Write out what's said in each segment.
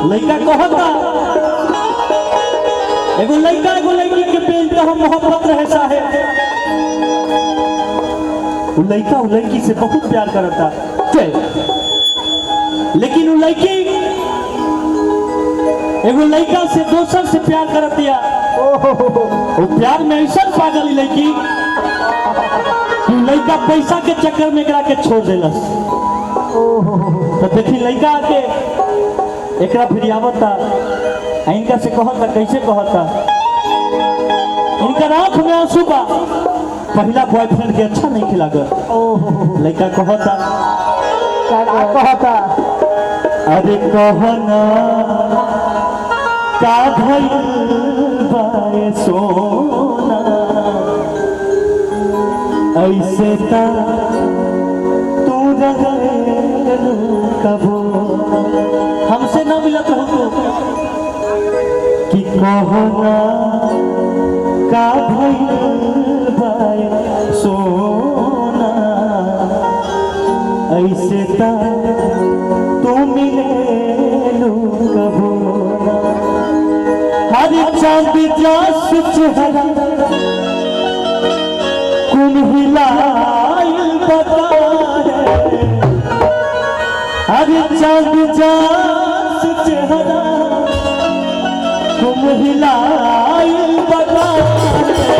लड़का कहता एगो लड़का एगो लड़की के प्रेम का हम मोहब्बत रहे साहेब। वो लड़का वो लड़की से बहुत प्यार करता, लेकिन वो लड़की एगो लड़का से दोसर से प्यार कर दिया। वो प्यार में ऐसा पागल लड़की कि लड़का पैसा के चक्कर में एकरा के छोड़ दिलस। तो देखी लड़का के एकरा फिर आवता, इनका से कहता, कैसे कहता, इनका आंख में आंसू बा, पहला बॉयफ्रेंड के अच्छा नहीं खिलागा। लड़का कहता अरे कहना का भइल बाए सोना, ऐसे ता तू रहलू कबो, हमसे ना मिलत हो तो कि कहना का भइल बाए सोना, ऐसे ता तू मिलेलू कबो। हर चांद जास चेहरा कुन हिलाइल बता है, हर चांद जास चेहरा कुन हिलाइल बता है,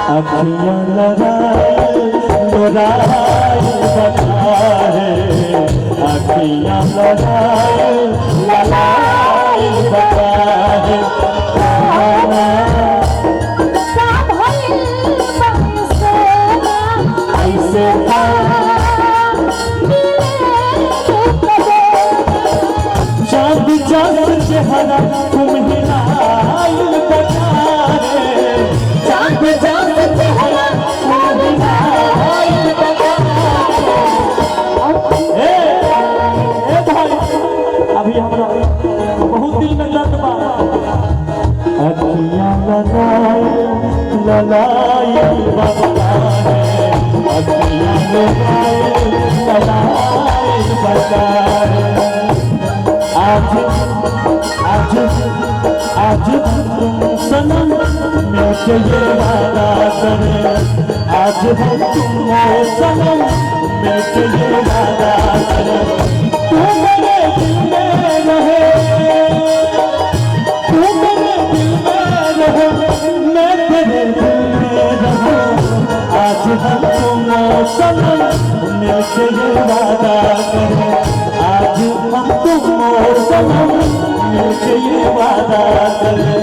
अखियां लड़ाइल लड़ाइल बता है, अखियां लड़ाइल लड़ाइल बता है। ऐसे चांद चांद चेहरा तुम हिलाइल बता है, चांद चांद चेहरा तुम हिलाइल बता है। भाई अभी हमरा बहुत दिल में दर्द बा, अखियां लड़ाइल लड़ाइल बता है, अखियां लड़ाइल लड़ाइल बता है। आज आज आज सनम मिलके ये वादा करें, आज हम सनम मिलके ये वादा करें, तू मेरे दिल में रहे, तू मेरे दिल में रहे, मैं तेरे दिल में रहूं। आज हम सनम मिलके ये वादा करें, आज हम सनम मिलके ये वादा करें।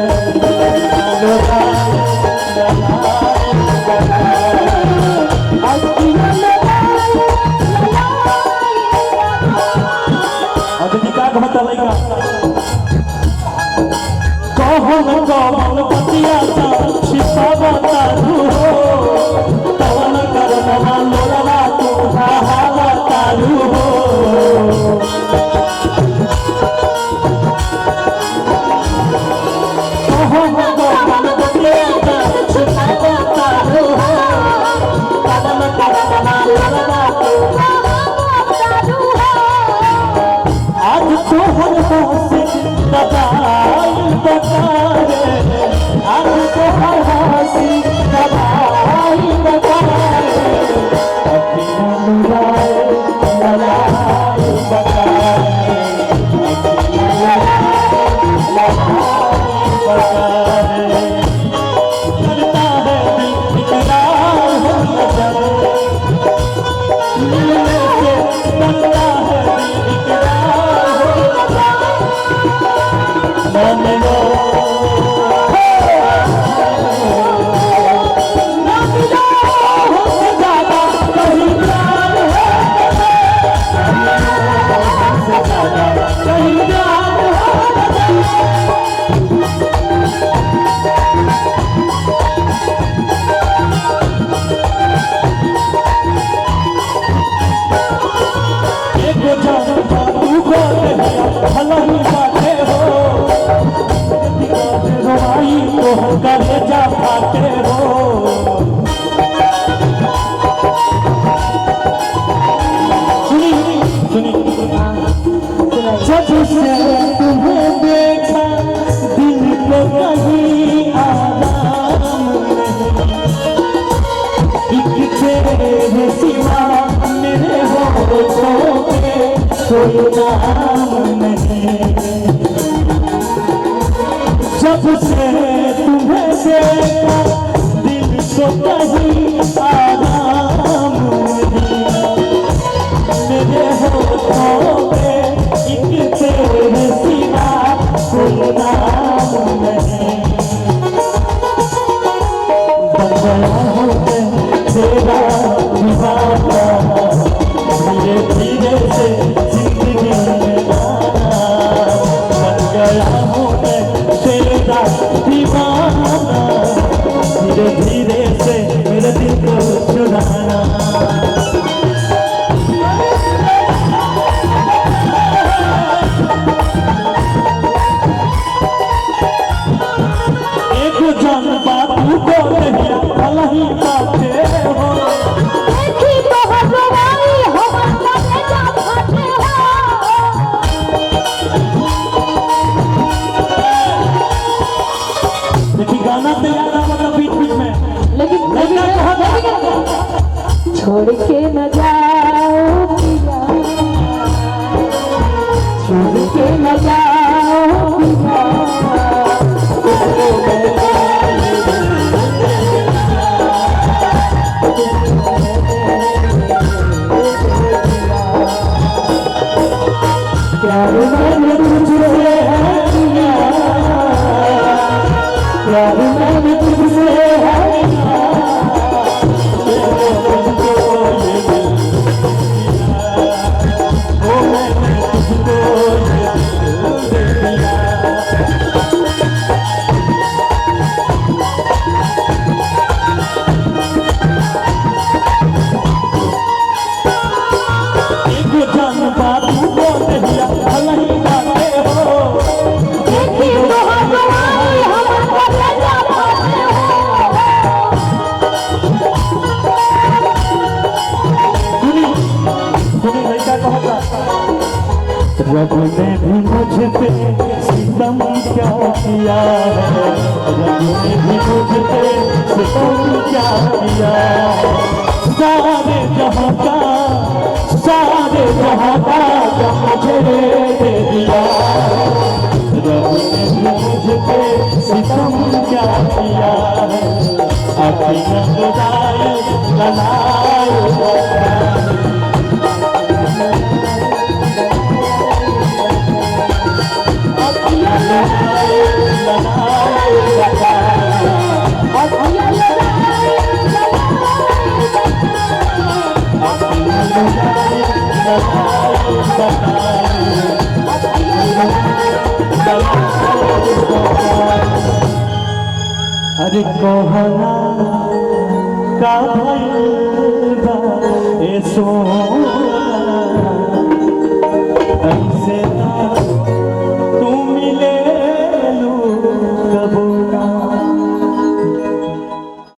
कौन कौन बतिया छिपा बतारू हो, कौन करना लोला तू बतारू हो। आज तो हर से दबाइल बता है, आज तो हर हंसी दबाइल बता है, अखियां लड़ाइल लड़ाइल बता है, अखियां लड़ाइल लड़ाइल बता है। करता है दिल इकरार हो जब मिलने से, करता है दिल इकरार हो मन लो ना मिलो हमसे ज्यादा कहीं प्यार है, हमसे ज्यादा कहीं प्यार है। कोई नाम नहीं। जब से तुम्हें देखा दिल को कहीं आराम नहीं। मेरे होठों पे एक तेरे सिवा कोई नाम नहीं। बन गया हूँ मैं तेरा दीवाना, धीरे धीरे से जिंदगी में आना। बन गया हूँ मैं तेरा दीवाना, धीरे धीरे से मेरे दिल को चुराना। एक जान बाबू को नहीं अलही पाते हो। देखी तो हजवाई हमारा बेटा भाते हो। देखी गाना तो याद आ मतलब बीच बीच में, लेकिन छोड़ के न जाओ पिया, छोड़ के न जाओ पिया। प्यार मैंने तुझसे है किया, प्यार मैंने तुझसे है किया। रब ने भी मुझ पे सितम क्या किया है, रब ने भी मुझ पे सितम क्या किया है। सारे जहाँ का क्या मुझे दे दिया। रब ने भी मुझ पे सितम क्या किया है। अपनी नंदाई बनाए अरे कोहना का भइल बा ए सोना।